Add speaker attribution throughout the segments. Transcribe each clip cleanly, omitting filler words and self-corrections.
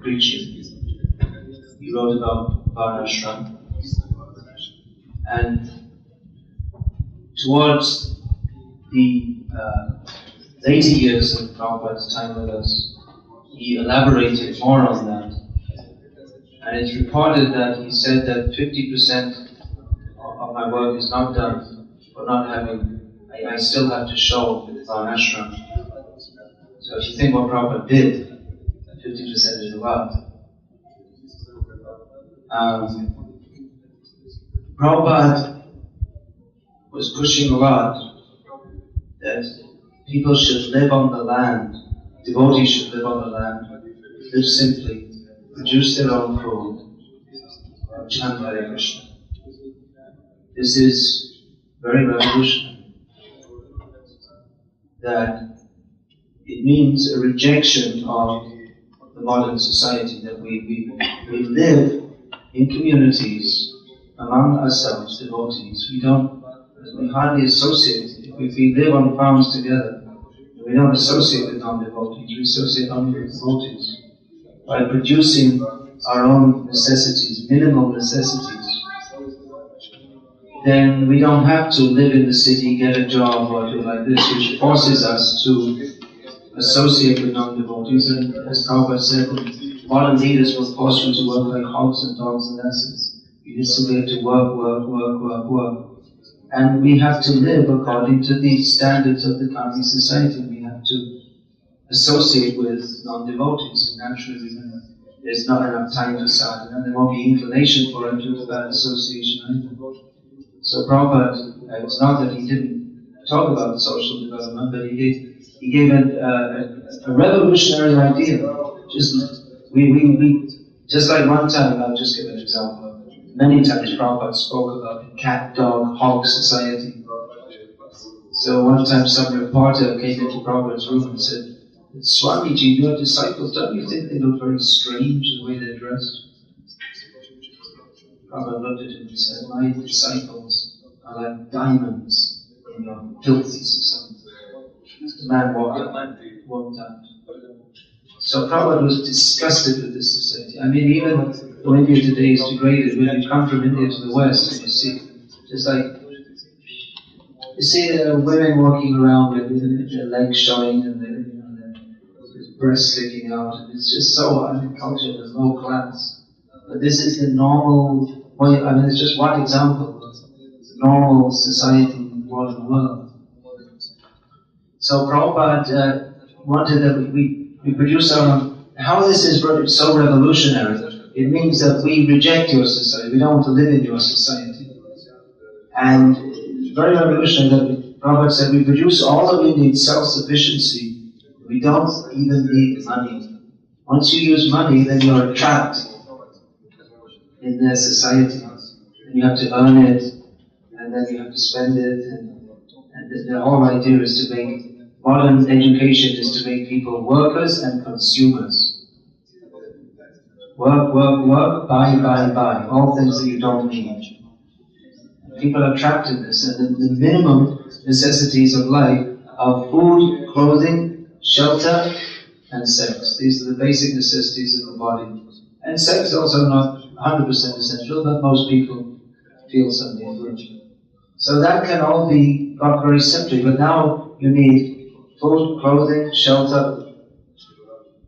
Speaker 1: preaching. He wrote about Varnashram. And towards the later years of Prabhupada's time with us, he elaborated more on that. And it's reported that he said that 50% of my work is not done for not having, I still have to show Varnashram. So if you think what Prabhupada did, 50% is a lot. Prabhupada was pushing a lot that people should live on the land, devotees should live on the land, live simply, produce their own food, and chant Hare Krishna. This is very revolutionary. That it means a rejection of the modern society, that we live in communities among ourselves, devotees. We hardly associate. If we live on farms together, we don't associate with non-devotees, we associate only with devotees. By producing our own necessities, minimal necessities, then we don't have to live in the city, get a job or do like this, which forces us to associate with non-devotees. And as Prabhupada said, modern leaders will force you to work like hogs and dogs and asses. You just simply have to work. And we have to live according to the standards of the Karmic society. We have to associate with non-devotees, and naturally there's not enough time for sadhana, and there won't be inclination for him to do that association either. So Prabhupada, it's not that he didn't talk about social development, but he gave a revolutionary idea. Just like one time, I'll just give an example. Many times Prabhupada spoke about the cat, dog, hog society. So one time some reporter came into Prabhupada's room and said, Swamiji, your disciples, don't you think they look very strange the way they're dressed? Prabhupada looked at him and said, my disciples are like diamonds in your filthy society. The man walked out. So Prabhupada was disgusted with this society. I mean, even though India today is degraded, when you come from India to the West, and you see, just like, you see women walking around with their legs showing and their breasts sticking out, and it's just so uncultured and low class. But this is the normal way. I mean, it's just one example of normal society in the modern world. So Prabhupada wanted that we produce our own. How this is so revolutionary, it means that we reject your society, we don't want to live in your society. And it's very revolutionary that Prabhupada said we produce all that we need, self-sufficiency. We don't even need money. Once you use money, then you're trapped in their society. And you have to earn it, and then you have to spend it, and the whole idea is to make, modern education is to make people workers and consumers. Work, buy, all things that you don't need. People are trapped in this, and the minimum necessities of life are food, clothing, shelter, and sex. These are the basic necessities of the body. And sex is also not 100% essential, but most people feel some need for it. So that can all be got very simply, but now you need food, clothing, shelter,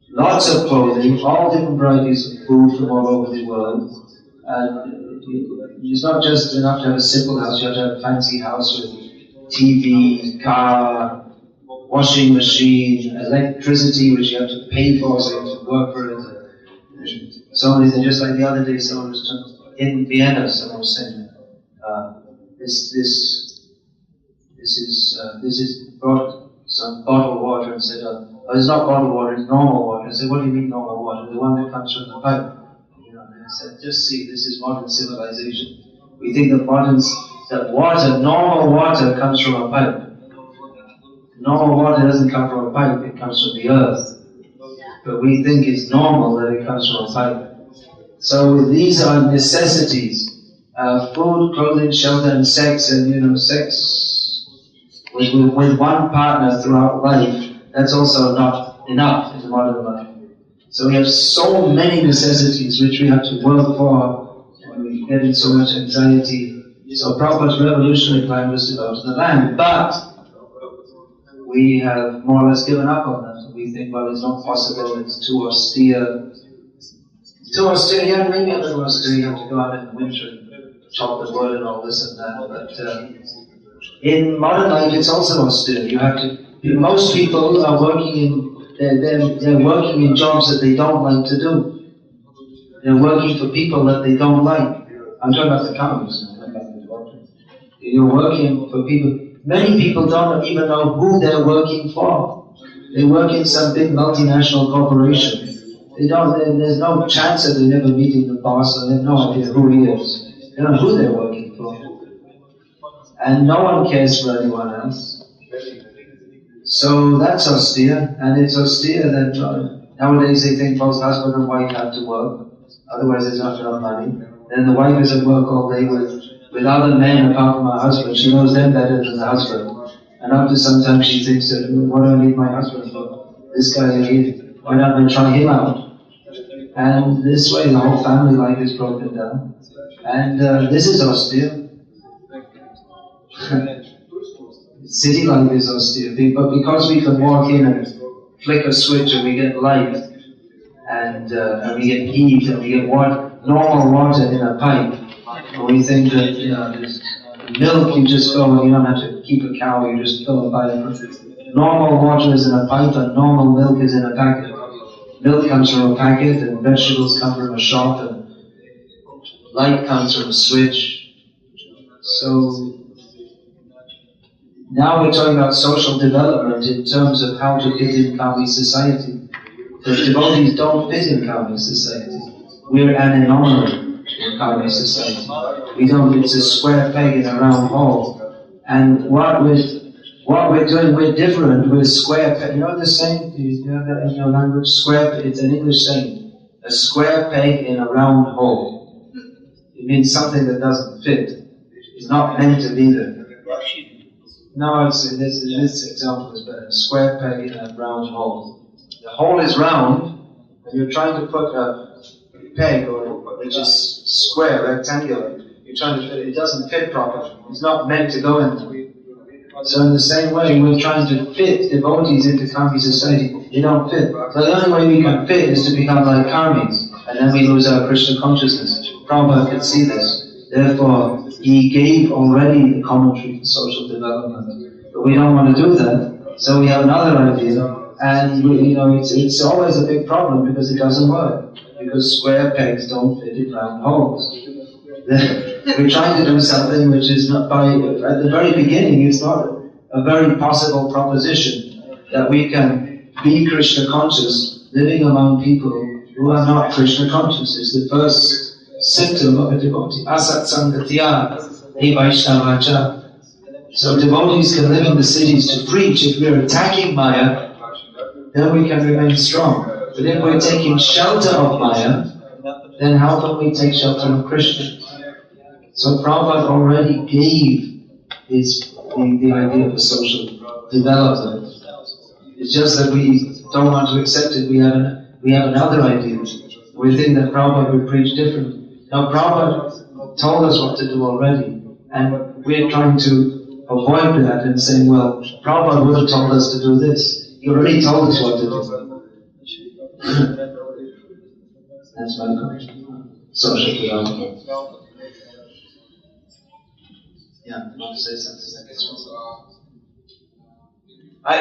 Speaker 1: lots of clothing, all different varieties of food from all over the world. And it's not just enough to have a simple house, you have to have a fancy house with TV, car, washing machine, electricity which you have to pay for, so you have to work for it. Somebody said, just like the other day, someone was in Vienna, someone was saying, this is brought some bottled water and said, oh, it's not bottled water, it's normal water. I said, what do you mean normal water? The one that comes from the pipe. And I said, just see, this is modern civilization. We think that normal water comes from a pipe. Normal water doesn't come from a pipe, it comes from the earth. But we think it's normal that it comes from a pipe. So these are necessities. Food, clothing, shelter, and sex, and sex with one partner throughout life, that's also not enough in the modern life. So we have so many necessities which we have to work for, and we get in so much anxiety. So Prabhupada's revolutionary plan was to go to the land, but we have more or less given up on that. We think, well, it's not possible, it's too austere. Too austere, yeah, maybe a little austere, you have to go out in the winter and chop the wood and all this and that, but in modern life it's also austere. You have to, most people are working in, they're working in jobs that they don't like to do. They're working for people that they don't like. I'm talking about the cows. You're working for people. Many people don't even know who they're working for. They work in some big multinational corporation. There's no chance of them ever meeting the boss, so they have no idea who he is. They don't know who they're working for. And no one cares for anyone else. So that's austere, and it's austere that nowadays they think both husband and wife have to work, otherwise there's not enough money. Then the wife is at work all day with other men apart from her husband. She knows them better than the husband. And after some time she thinks that, what do I need my husband for? This guy here, why not I try him out? And this way the whole family life is broken down. And this is austere. City life is austere, but because we can walk in and flick a switch and we get light, and we get heat, and we get normal water in a pipe, and we think that, there's milk, you just go and you don't have to keep a cow, you just fill a pipe. Normal water is in a pipe and normal milk is in a packet. Milk comes from a packet and vegetables come from a shop and light comes from a switch. So now we're talking about social development in terms of how to fit in Kami society. The devotees don't fit in Kami society. We're an anomaly in Kami society. It's a square peg in a round hole. And what we're doing, we're different. We're square peg. You know the saying? You know that in your language? Square. It's an English saying. A square peg in a round hole. It means something that doesn't fit. It's not meant to be there. No, this example is better. A square peg in a round hole. The hole is round, and you're trying to put a peg, which is square, rectangular. You're trying to fit it. It doesn't fit properly. It's not meant to go in there. So in the same way, we're trying to fit devotees into Kami society. They don't fit. So the only way we can fit is to become like Kamis, and then we lose our Krishna consciousness. Prabhupada could see this. Therefore, he gave already the commentary for social development. But we don't want to do that, so we have another idea. And it's always a big problem because it doesn't work. Because square pegs don't fit in round holes. We're trying to do something which is not at the very beginning, it's not a very possible proposition that we can be Krishna conscious living among people who are not Krishna conscious. It's the first symptom of a devotee. Asat sangatya evaishnavacha. So devotees can live in the cities to preach. If we're attacking Maya, then we can remain strong. But if we're taking shelter of Maya, then how can we take shelter of Krishna? So Prabhupada already gave the idea of a social development. It's just that we don't want to accept it. We have another idea. We think that Prabhupada would preach differently. Now Prabhupada told us what to do already, and we're trying to avoid that and saying, well, Prabhupada would have told us to do this. He already told us what to do. That's my question. Social development. Yeah, you want to say something?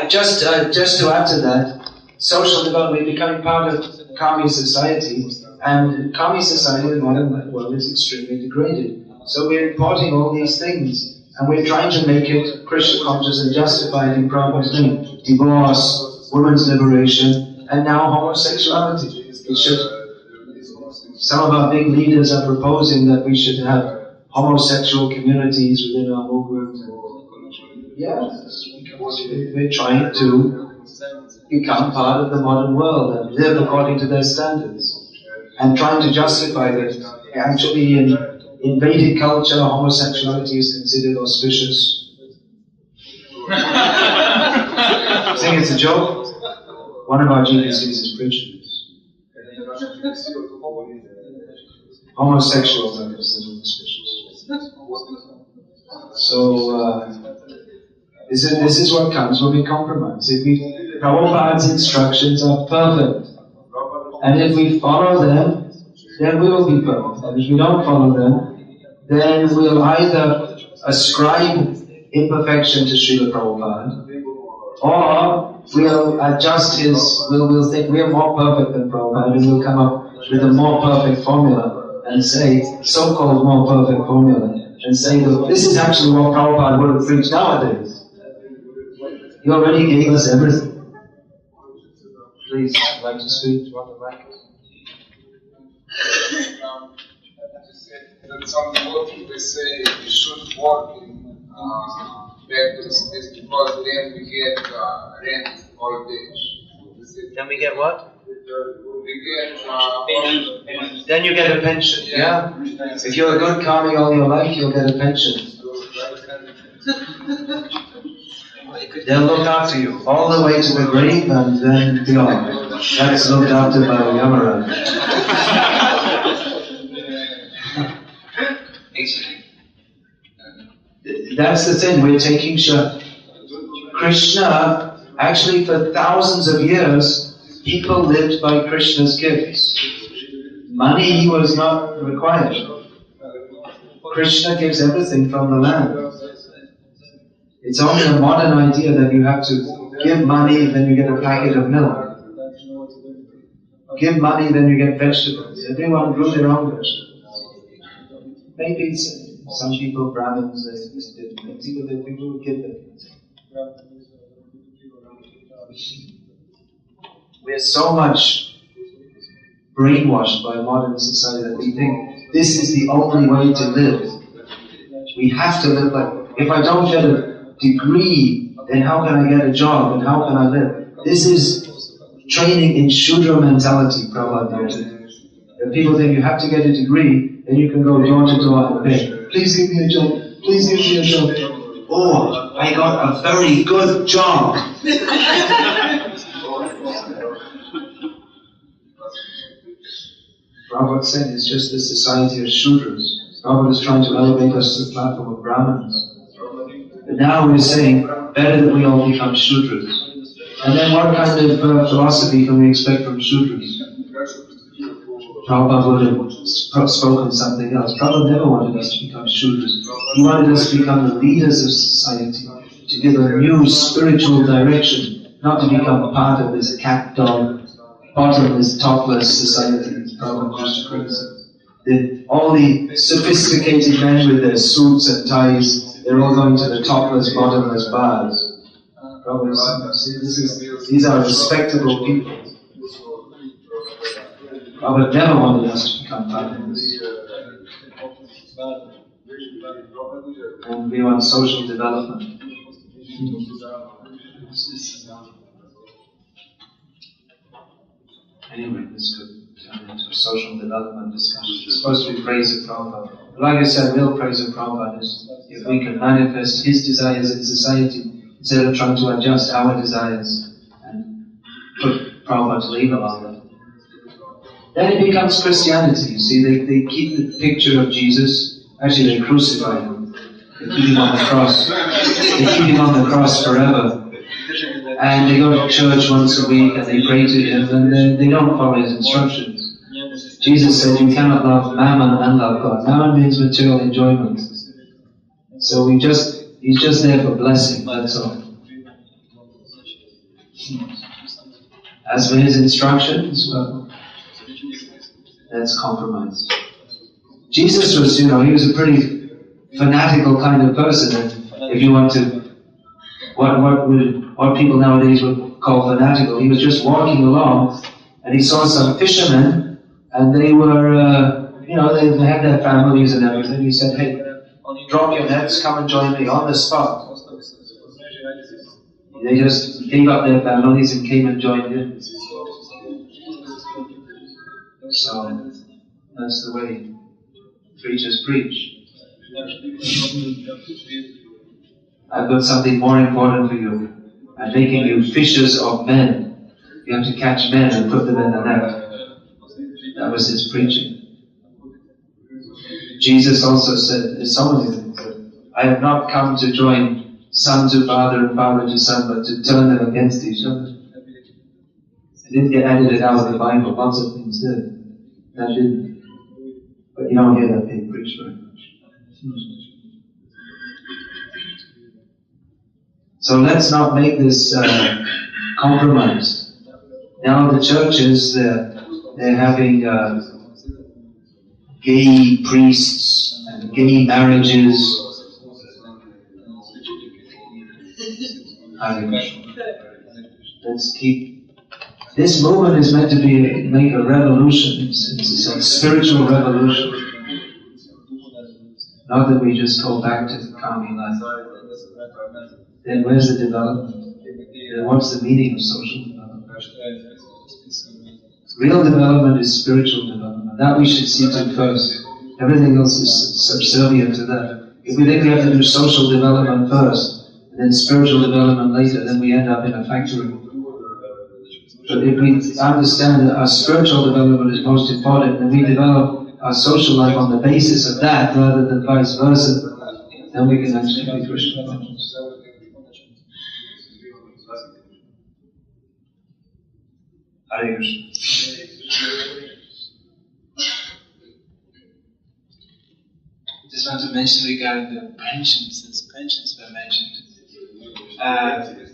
Speaker 1: Just to add to that, social development, becoming part of Kami society, and Kami society in the modern world is extremely degraded. So we're importing all these things, and we're trying to make it Krishna conscious and justify it in Prabhupada's name. Divorce, women's liberation, and now homosexuality. Some of our big leaders are proposing that we should have homosexual communities within our movement. Yes, because we're trying to become part of the modern world and live according to their standards. And trying to justify that actually in Vedic culture, homosexuality is considered auspicious. I think it's a joke. One of our GPCs is preaching this. Homosexuals are considered suspicious. So, this is what comes when we compromise. Prabhupada's instructions are perfect. And if we follow them, then we will be perfect. And if we don't follow them, then we'll either ascribe imperfection to Srila Prabhupada, or we'll adjust we'll think we are more perfect than Prabhupada, and we'll come up with a more perfect formula and say, so-called more perfect formula, and say that this is actually what Prabhupada would have preached nowadays. He already gave us everything. Please, I'd like to speak.
Speaker 2: Some people they say you should work in factories because then we get rent all day.
Speaker 1: Then we get what?
Speaker 2: We get
Speaker 1: then you get a pension, yeah? If you're a good karmi all your life, you'll get a pension. They'll look after you all the way to the grave and then beyond. That's looked after by Yamaraj. That's the thing, we're taking Krishna, actually for thousands of years, people lived by Krishna's gifts. Money was not required. Krishna gives everything from the land. It's only a modern idea that you have to give money, then you get a packet of milk. Give money, then you get vegetables. Everyone grew their own vegetables. Maybe some people, Brahmins, they did plenty, but people would give them. We are so much brainwashed by modern society that we think this is the only way to live. We have to live like, if I don't get a degree, then how can I get a job and how can I live? This is training in Shudra mentality, Prabhupada. And people think you have to get a degree, then you can go door to door and beg. Please give me a job. Please give me a job. Oh, I got a very good job. Prabhupada said it's just the society of Shudras. Prabhupada is trying to elevate us to the platform of Brahmanas. But now we're saying, better that we all become Shudras. And then what kind of philosophy can we expect from Shudras? Prabhupada would have spoken something else. Prabhupada never wanted us to become Shudras. He wanted us to become the leaders of society, to give a new spiritual direction, not to become part of this cat dog, bottomless, topless society. Prabhupada used to criticize. All the sophisticated men with their suits and ties, they're all going to the topless, bottomless bars. Prabhupada said, these are respectable people. Prabhupada never wanted us to become part of this. And we want social development. Anyway, this could turn into a social development discussion. It's supposed to be praise of Prabhupada. Like I said, real praise of Prabhupada is if we can manifest his desires in society instead of trying to adjust our desires and put Prabhupada to leave along that. Then it becomes Christianity. You see, they keep the picture of Jesus. Actually, they crucified him. They keep him on the cross. They keep him on the cross forever. And they go to church once a week and they pray to him, and then they don't follow his instructions. Jesus said you cannot love mammon and love God. Mammon means material enjoyment. So he's just there for blessing, that's all. As for his instructions, well, that's compromise. Jesus was, he was a pretty fanatical kind of person, and if you want to, what people nowadays would call fanatical, he was just walking along, and he saw some fishermen, and they were, they had their families and everything. He said, hey, drop your nets, come and join me on the spot. They just gave up their families and came and joined him. So, that's the way preachers preach. I've got something more important for you. I'm making you fishers of men. You have to catch men and put them in the net. That was his preaching. Jesus also said, there's so many things, I have not come to join son to father and father to son, but to turn them against each other. It didn't get edited out of the Bible, lots of things did. That didn't. But you don't hear that being preached very much. So let's not make this compromise. Now the churches, they're having gay priests and gay marriages. Let's keep. This movement is meant to make a revolution. It's a spiritual revolution. Not that we just go back to the commie life. Then where's the development? Then what's the meaning of social development? Real development is spiritual development. That we should see to first. Everything else is subservient to that. If we think we have to do social development first, and then spiritual development later, then we end up in a factory. But if we understand that our spiritual development is most important, and we develop our social life on the basis of that rather than vice versa, then we can actually be Krishna conscious. Hare Krishna.
Speaker 3: I just want to mention regarding the pensions, since pensions were mentioned.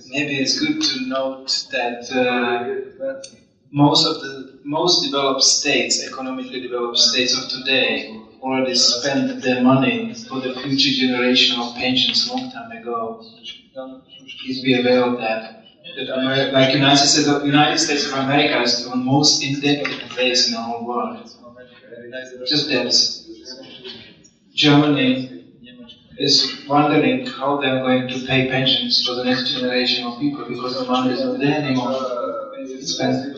Speaker 3: Maybe it's good to note that most developed states, economically developed states of today, already spent their money for the future generation of pensions long time ago. Please be aware of that. Like United States of America is the most indebted place in the whole world. Just that Germany is wondering how they are going to pay pensions for the next generation of people because the money is not there anymore. It's spent.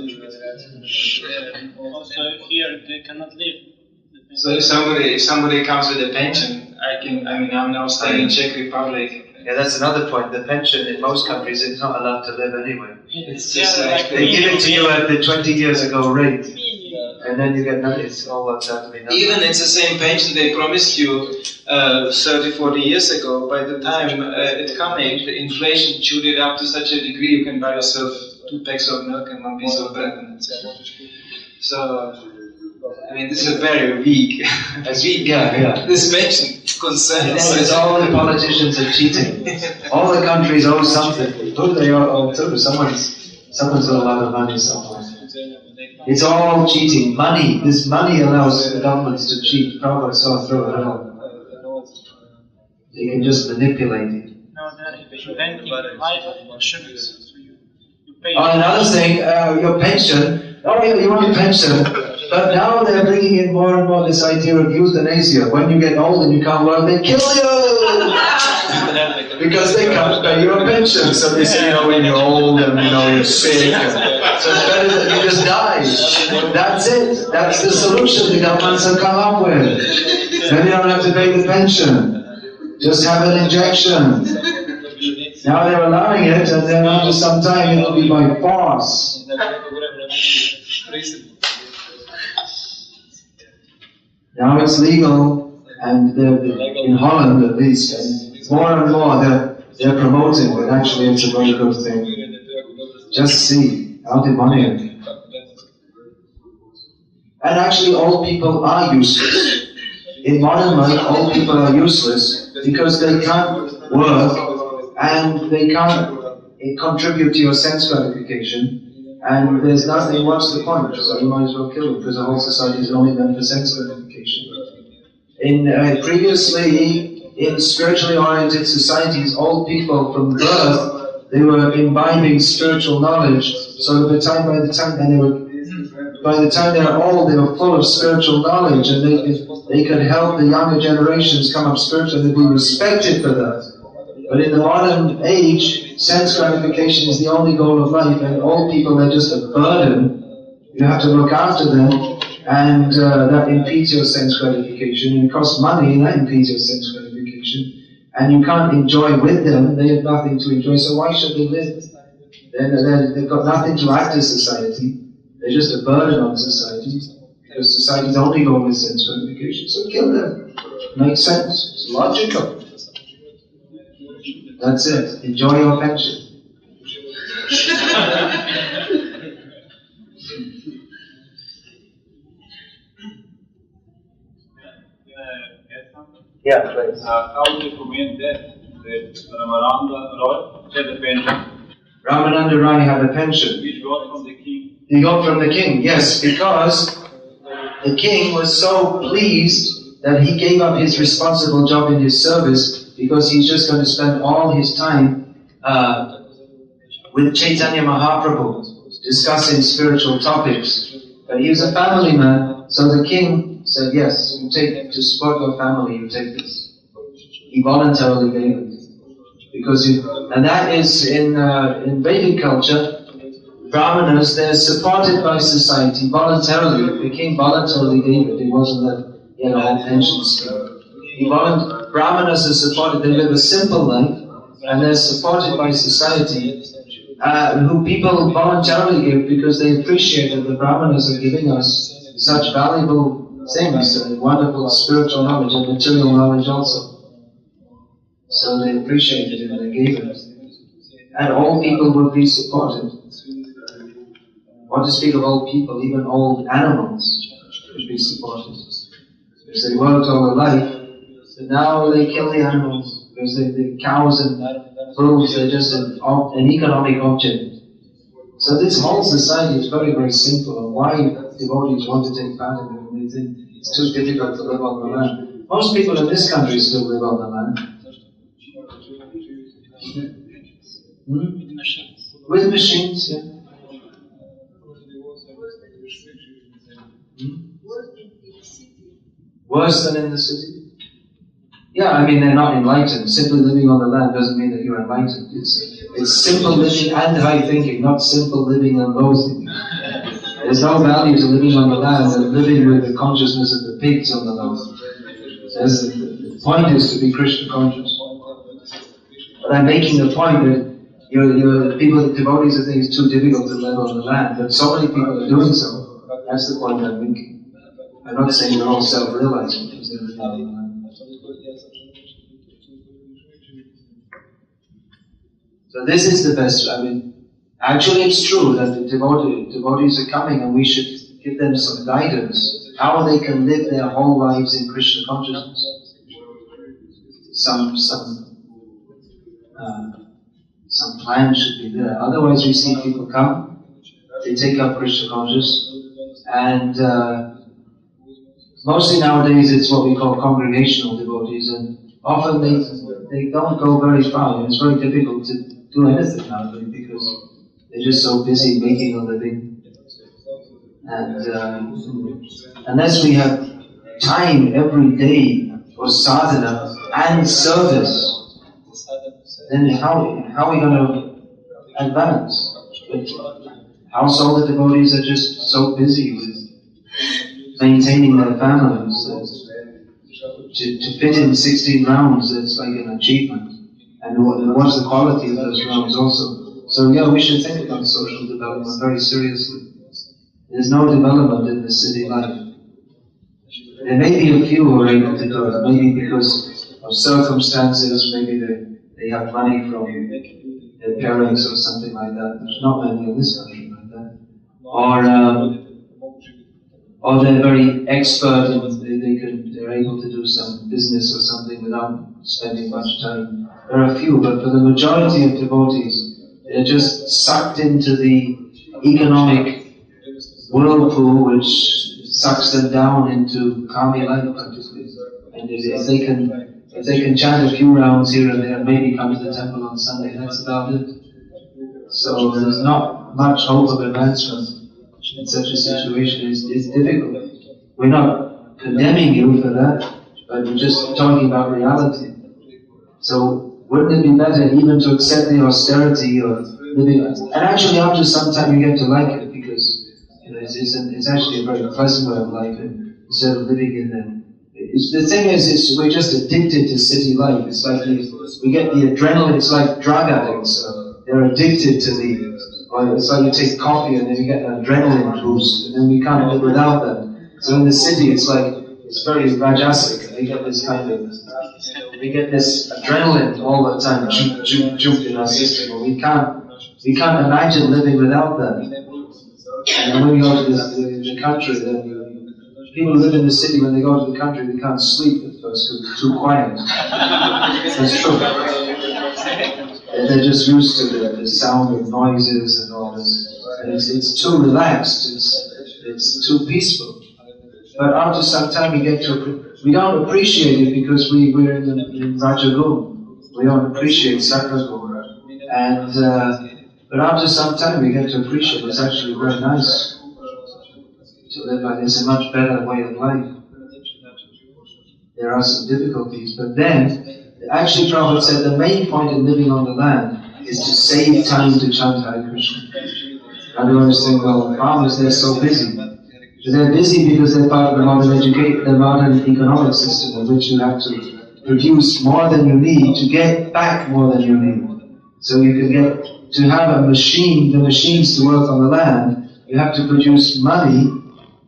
Speaker 4: Also here they cannot live.
Speaker 3: So if somebody comes with a pension, I'm now staying in Czech Republic.
Speaker 1: Yeah, that's another point. The pension in most countries is not allowed to live anyway.
Speaker 3: It's just like
Speaker 1: they give it to you at the 20 years ago rate, and then you get nothing. It's all what's happening.
Speaker 3: Even it's the same pension they promised you 30, 40 years ago. By the time it coming, the inflation chewed it up to such a degree you can buy yourself 2 packs of milk and 1 piece of bread, and that's it. So. This is a very weak, this pension concern.
Speaker 1: It's all the politicians are cheating. All the countries owe something. Who they owe to? Someone's got a lot of money somewhere. It's all cheating. Money. This money allows the governments to cheat. Prabhupada saw through it all. They can just manipulate it.
Speaker 4: No, they're inventing life insurance. So you pay.
Speaker 1: Another thing, your pension. Oh yeah, you want a pension. But now they're bringing in more and more this idea of euthanasia. When you get old and you can't work, they kill you! Because they can't pay you a pension. So they say, when you're old and you're sick. So it's better that you just die. That's it. That's the solution the governments have come up with. Then you don't have to pay the pension. Just have an injection. Now they're allowing it, and then after some time it will be by force. Now it's legal, and in Holland at least, and more and more they're promoting it. Actually, it's a very good thing. Just see how they money it. And actually, old people are useless. In modern life, old people are useless because they can't work and they can't contribute to your sense gratification. And there's nothing, what's the point? So you might as well kill them, because the whole society is only meant for sense gratification. Previously, in spiritually oriented societies, old people from birth, they were imbibing spiritual knowledge, so by the time they were old, they were full of spiritual knowledge, and they could help the younger generations come up spiritually, they'd be respected for that. But in the modern age, sense gratification is the only goal of life, and old people are just a burden. You have to look after them, and that impedes your sense gratification. And it costs money, and that impedes your sense gratification. And you can't enjoy with them, they have nothing to enjoy, so why should they live? They've got nothing to add to society. They're just a burden on society. because society's only goal is sense gratification. So kill them. Makes sense. It's logical. That's it. Enjoy your pension. Yeah, please.
Speaker 5: How do you comment that Ramananda Roy had a pension?
Speaker 1: Ramananda Rai had a pension.
Speaker 5: Which got from the king.
Speaker 1: He got from the king, yes, because the king was so pleased that he gave up his responsible job in his service because he's just going to spend all his time with Chaitanya Mahaprabhu discussing spiritual topics. But he was a family man, so the king said, yes, you take to support your family, you take this. He voluntarily gave it. And that is in Vedic culture, Brahmanas, they're supported by society voluntarily. The king voluntarily gave it. It wasn't that he had a whole pension scheme. Brahmanas are supported, they live a simple life, and they're supported by society, who people voluntarily give because they appreciate that the Brahmanas are giving us such valuable things, wonderful spiritual knowledge and material knowledge also. So they appreciated it and they gave it. And all people would be supported. What to speak of old people, even old animals would be supported. Because they worked all their life, but now they kill the animals. Because the cows and bulls, they're just an economic object. So this whole society is very, very simple. And why devotees want to take part in it when they think it's too difficult to live on the land. Most people in this country still live on the land. With machines, yeah. Worse than in the city? Yeah, I mean, they're not enlightened. Simply living on the land doesn't mean that you're enlightened. It's simple living and high thinking, not simple living and low thinking. There's no value to living on the land and living with the consciousness of the pigs on the land. The point is to be Krishna conscious. But I'm making the point that people, devotees, think it's too difficult to live on the land, but so many people are doing so. That's the point I'm making. I'm not saying they're all self-realizing because they're living on the land. So this is the best. I mean, actually, it's true that the devotees are coming, and we should give them some guidance how they can live their whole lives in Krishna consciousness. Some plan should be there. Otherwise, we see people come, they take up Krishna consciousness, and mostly nowadays it's what we call congregational devotees, and often they don't go very far. It's very difficult to do anything nowadays because they're just so busy making a living. And unless we have time every day for sadhana and service, then how are we going to advance? But household devotees are just so busy with maintaining their families. To fit in 16 rounds, it's like an achievement. And what's the quality of those rounds also? So yeah, we should think about social development very seriously. There's no development in the city life. There may be a few who are able to do it, maybe because of circumstances, maybe they have money from their parents or something like that. There's not many in this country like that. Or they're very expert and they're able to do some business or something without spending much time. There are a few, but for the majority of devotees, they're just sucked into the economic whirlpool which sucks them down into kami life practically. And if they can chant a few rounds here and there, maybe come to the temple on Sunday, that's about it. So there's not much hope of advancement in such a situation. It's difficult. We're not condemning you for that, but we're just talking about reality. So wouldn't it be better even to accept the austerity of living? And actually after some time you get to like it because it's actually a very pleasant way of life instead of living in the thing is, we're just addicted to city life. It's like we get the adrenaline. It's like drug addicts. They're addicted to it's like you take coffee and then you get an adrenaline boost, and then we can't live without that. So in the city, it's very rajasic. They get this adrenaline all the time, juke in our system. We can't imagine living without that. And when we go to the country, then people who live in the city, when they go to the country, they can't sleep at first because it's too quiet. That's true. They're just used to the sound of noises and all this. And it's too relaxed, it's too peaceful. But after some time we don't appreciate it because we're in Rajagun. We don't appreciate Sattvagun. And but after some time we get to appreciate it's actually very nice to live like this, a much better way of life. There are some difficulties, but then, actually Prabhupada said the main point in living on the land is to save time to chant Hare Krishna. Everyone's saying, well, farmers, they're so busy. They're busy because they're part of the modern economic system in which you have to produce more than you need to get back more than you need. So you can to have the machines to work on the land, you have to produce money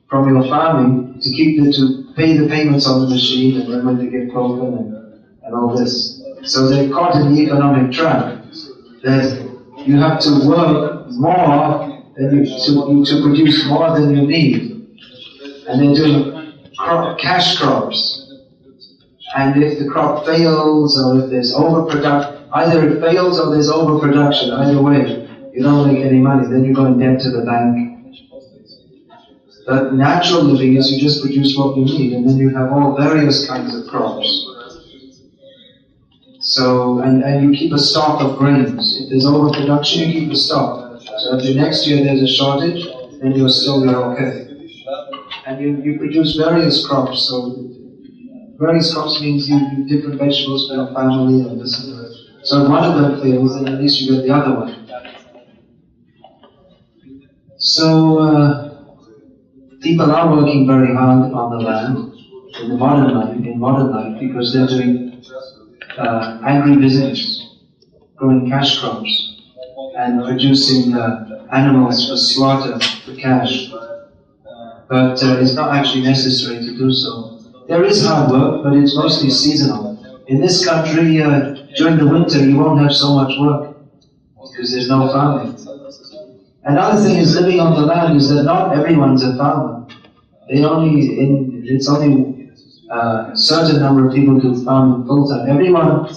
Speaker 1: from your farming to pay the payments on the machine, and then when they get broken and all this. So they're caught in the economic trap that you have to work more to produce more than you need. And they're doing cash crops. And if the crop fails, or if there's overproduction, either it fails or there's overproduction, either way, you don't make any money, then you go in debt to the bank. But natural living is you just produce what you need, and then you have all various kinds of crops. So, and you keep a stock of grains. If there's overproduction, you keep a stock. So if the next year there's a shortage, then you're okay. And you produce various crops. So various crops means you do different vegetables for your family and this and that. So if one of them fails, then at least you get the other one. So people are working very hard on the land in modern life because they're doing agribusiness, growing cash crops and producing animals for slaughter for cash. But it's not actually necessary to do so. There is hard work, but it's mostly seasonal. In this country, during the winter, you won't have so much work because there's no farming. Another thing is living on the land is that not everyone's a farmer. It's only a certain number of people who farm full time. Everyone,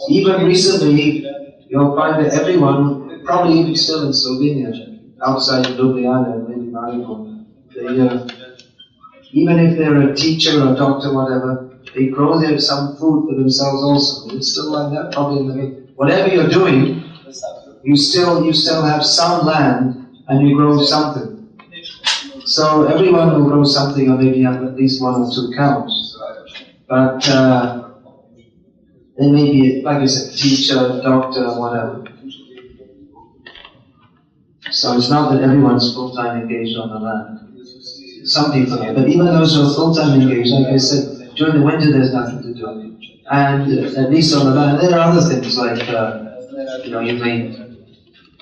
Speaker 1: even recently, you'll find that everyone, probably even still in Slovenia, outside Ljubljana and maybe Maribor, even if they're a teacher or a doctor, whatever, they grow some food for themselves also. It's still like that, probably. Whatever you're doing, you still have some land and you grow something. So everyone will grow something, or maybe have at least 1 or 2 cows. But they may be, like I said, teacher, doctor, whatever. So it's not that everyone's full-time engaged on the land. Some people are, but even those who are full-time engaged, like I said, during the winter there's nothing to do. And at least on the land, there are other things like, you may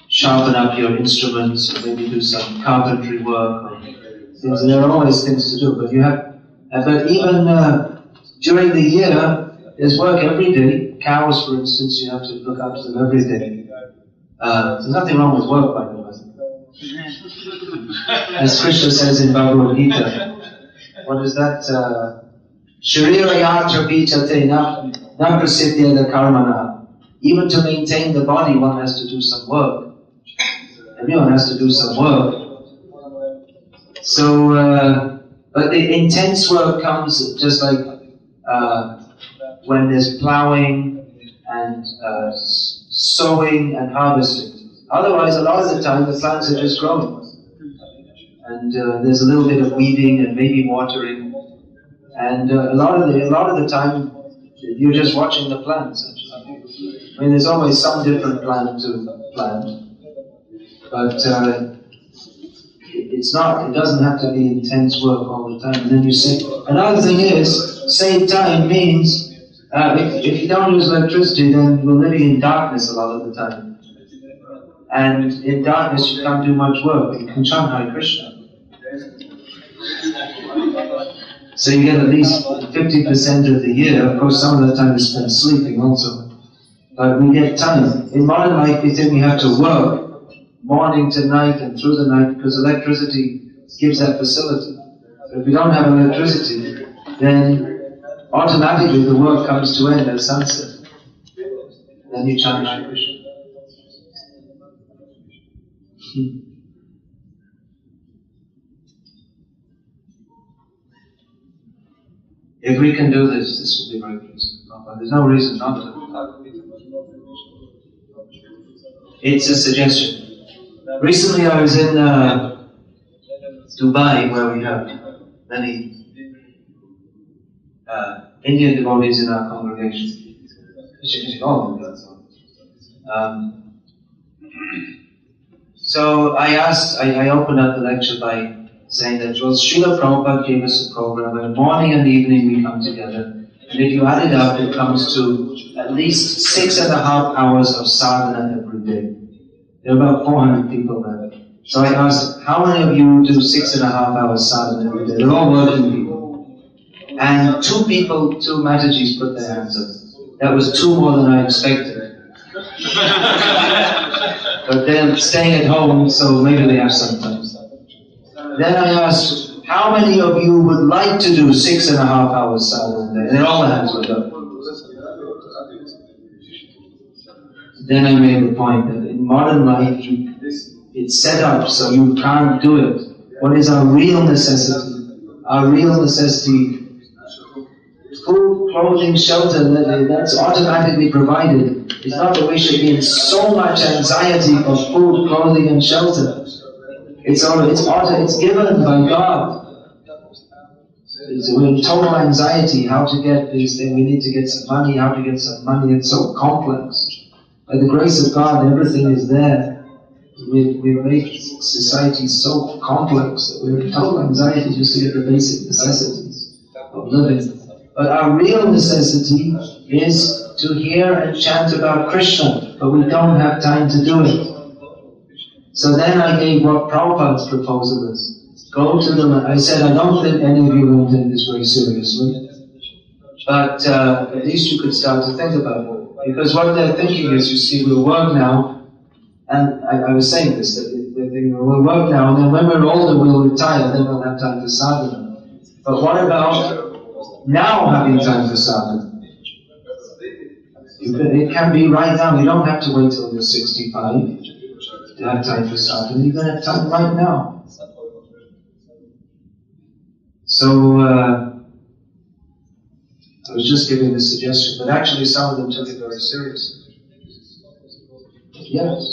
Speaker 1: sharpen up your instruments, or maybe do some carpentry work, or things. There are always things to do, but but even during the year, there's work every day. Cows, for instance, you have to look after them every day. There's nothing wrong with work, by the way. As Krishna says in Bhagavad Gita, what is that? Sharira yatra vichate na prasiddhyada karmana. Even to maintain the body, one has to do some work. Everyone has to do some work. So, but the intense work comes just like when there's plowing and sowing and harvesting. Otherwise, a lot of the time, the plants are just growing. And there's a little bit of weeding and maybe watering. And a lot of the time, you're just watching the plants, actually. I mean, there's always some different plant to plant. But it doesn't have to be intense work all the time. And then you say, another thing is, save time means, if you don't use electricity, then we're living in darkness a lot of the time. And in darkness you can't do much work, you can chant Hare Krishna. So you get at least 50% of the year. Of course, some of the time is spent sleeping also. But we get time. In modern life, we think we have to work morning to night and through the night because electricity gives that facility. But if we don't have electricity, then automatically the work comes to end at sunset. Then you chant Hare Krishna. If we can do this, this will be very pleasing. But there's no reason not to. It's a suggestion. Recently I was in Dubai, where we have many Indian devotees in our congregation. So I opened up the lecture by saying that, well, Srila Prabhupada gave us a program where morning and evening we come together. And if you add it up, it comes to at least 6.5 hours of sadhana every day. There are about 400 people there. So I asked, how many of you do 6.5 hours sadhana every day? They're all working people. And two Matajis put their hands up. That was 2 more than I expected. But they're staying at home, so maybe they have some time. Then I asked, how many of you would like to do 6.5 hours sadhana a day? And all the hands went up. Then I made the point that in modern life, it's set up so you can't do it. What is our real necessity? Our real necessity, food, clothing, shelter, that's automatically provided. It's not that we should be in so much anxiety for food, clothing and shelter. It's given by God. We're in total anxiety, how to get this thing, we need to get some money, how to get some money, it's so complex. By the grace of God, everything is there. We make society so complex that we're in total anxiety just to get the basic necessities of living. But our real necessity is to hear and chant about Krishna, but we don't have time to do it. So then I gave what Prabhupada's proposal is. Go to them. I said, I don't think any of you will take this very seriously, but at least you could start to think about it. Because what they're thinking is, you see, we'll work now, and I was saying this, that they're thinking, we'll work now, and then when we're older we'll retire, then we'll have time for sadhana. But what about now having time for sadhana? It can be right now. You don't have to wait till you're 65 to have time for sadhana. You can have time right now. So, I was just giving this suggestion, but actually some of them took it very seriously. Yes.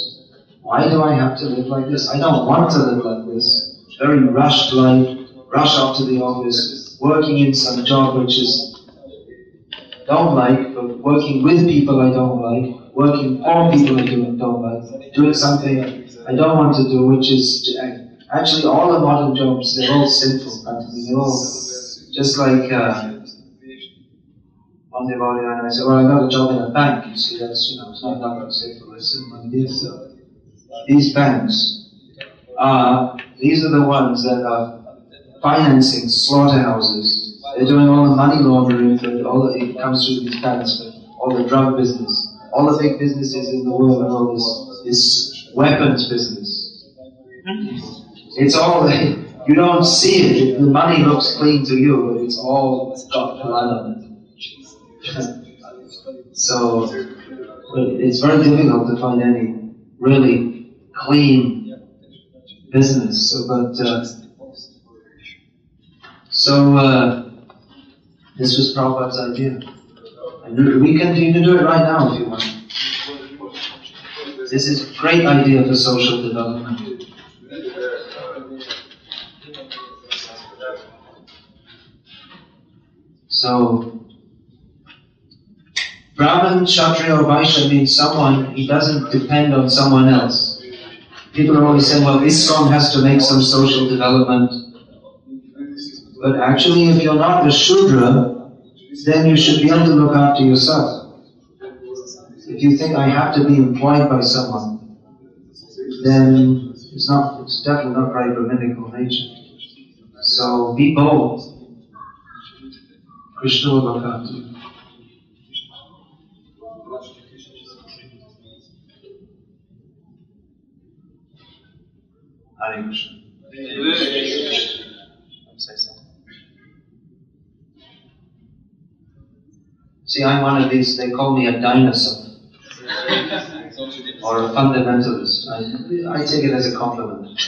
Speaker 1: Why do I have to live like this? I don't want to live like this. Very rushed life, rush off to the office, working in some job which is don't like, but working with people I don't like, working for people I don't like, doing something I don't want to do, which is actually all the modern jobs, they're all sinful practically. They're all just like one devotee and I said, well, I got a job in a bank. You see, that's, it's not nothing sinful, it's simple like this. These banks these are the ones that are financing slaughterhouses. They're doing all the money laundering for it comes through these banks, for all the drug business, all the big businesses in the world, and all this weapons business. It's all, you don't see it. The money looks clean to you, but it's all got blood on it. So, it's very difficult to find any really clean business. This was Prabhupada's idea. And you can do it right now if you want. This is a great idea for social development. So, Brahman, Kshatriya or Vaishya means someone, he doesn't depend on someone else. People are always saying, well, ISKCON has to make some social development. But actually, if you're not a Shudra, then you should be able to look after yourself. If you think I have to be employed by someone, then it's definitely not very Brahminical nature. So be bold. Krishna will look after you. Hare Krishna.
Speaker 3: Say something.
Speaker 1: See, I'm one of these, they call me a dinosaur. Or a fundamentalist. I take it as a compliment.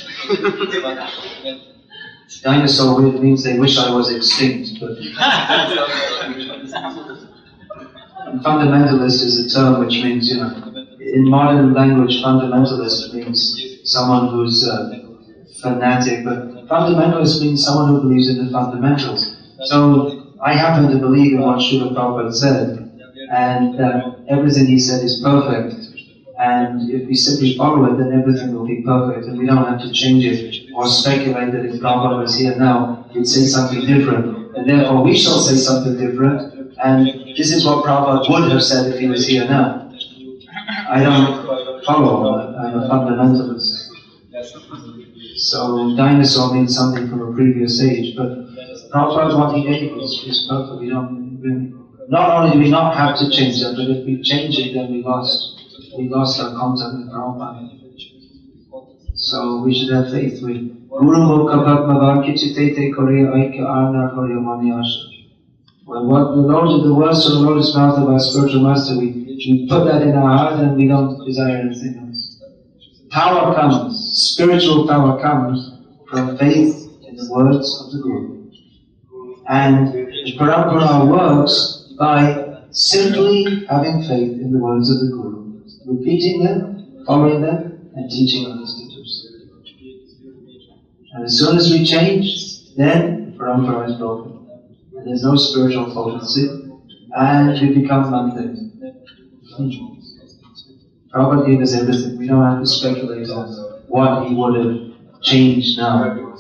Speaker 1: Dinosaur means they wish I was extinct, but and fundamentalist is a term which means, in modern language, fundamentalist means someone who's fanatic, but fundamentalist means someone who believes in the fundamentals. So I happen to believe in what Srila Prabhupada said, and everything he said is perfect. And if we simply follow it, then everything will be perfect, and we don't have to change it or speculate that if Prabhupada was here now, he'd say something different, and therefore we shall say something different, and this is what Prabhupada would have said if he was here now. I don't follow, I'm a fundamentalist. So dinosaur means something from a previous age, but Prabhupada, what he gave is perfect. We don't really, not only do we not have to change it, but if we change it, then we lost our contact with Prabhupada. So we should have faith with Guru Mukha Bhakma Varkichitete Korea Aika Arna Korea Manyasha. When what the words from the lotus mouth of our spiritual master, we put that in our heart and we don't desire anything else. Power comes, spiritual power comes from faith in the words of the Guru. And the parampara works by simply having faith in the words of the Guru, repeating them, following them, and teaching others to do so. And as soon as we change, then the parampara is broken. And there's no spiritual potency, and we become nothing. Prabhupada gave us everything. We don't have to speculate on what he would have changed now.